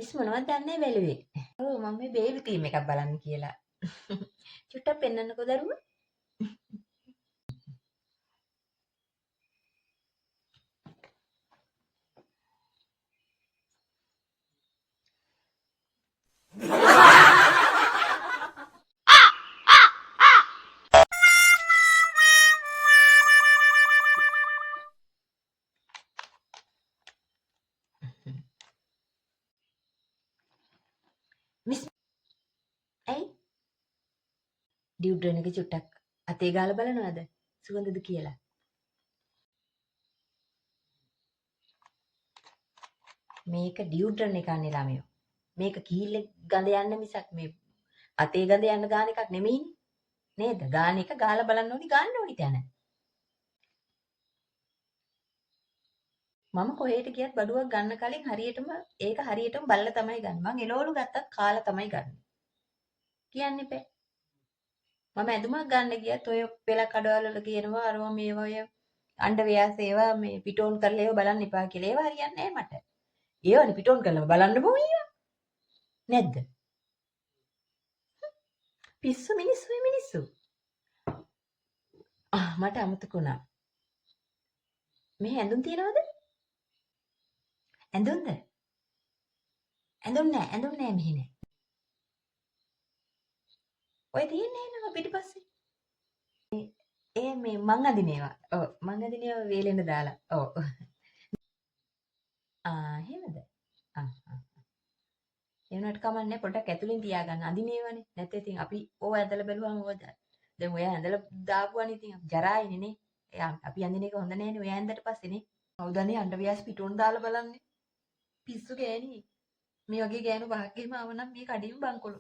Miss මොනවද දන්නේ බැලුවේ. ඔව් මම මේ බේබි ෆිල්ම් එකක් බලන්න කියලා. චුට්ටක් පෙන්නන්නකෝ දරුවා. මිස් ඇයි ඩියුඩ්‍රන් එක චුට්ටක් අතේ ගාලා බලනවද? සුවඳද කියලා. මේක ඩියුඩ්‍රන් එක අනේ ළමයෝ. මේක කීල්ලේ ගඳ යන්න මිසක් මේ අතේ ගඳ යන්න ගාන එකක් නෙමෙයිනේ. නේද? ගාන එක ගාලා බලන්න ඕනි ගන්න ඕනි තැන. මම කොහෙට ගියත් බඩුවක් ගන්න කලින් හරියටම බලලා තමයි ගන්න. මං එළවලු ගත්තත් කාලා තමයි ගන්න. කියන්න එපා. මම ඇඳුමක් ගන්න ගියත් ඔය පෙළ කඩවල වල කියනවා අරවා මේවා ඔය අණ්ඩව්‍යාස ඒවා මේ පිටෝන් කරලා ඒවා බලන්න එපා කියලා. ඒවා හරියන්නේ නැහැ මට. ඒවනේ පිටෝන් කරලා බලන්න ඕනේ නැද්ද? පිස්සු මිනිස්සු. මට අමතක වුණා. මේ ඇඳුම් තියනවද? ඇඳුම්ද? ඇඳුම් නෑ මෙහි නෑ. ඔය තියෙන්නේ නේද පිටිපස්සේ? ඒ මේ මං අදින ඒවා. ඔව් මං අදින ඒවා වේලෙන්න දාලා. ඔව්. එහෙමද? ඒ වුණාට කමන්නේ පොඩක් ඇතුලින් තියාගන්න. අදින ඒවානේ. නැත්නම් ඉතින් අපි ඕව ඇඳලා බැලුවම ඕව දැන් ඔය ඇඳලා දාපුවානේ ඉතින් ජරායිනේ නේ. අපි අඳින එක හොඳ නෑනේ ඔය ඇඳට පස්සේනේ. කවුදනේ අඬවියස් පිටුන් දාලා බලන්නේ. පිස්සු ගෑණි. මේ වගේ ගෑනු පහක් එහෙම ආව නම් මේ කඩියම බංකොලු.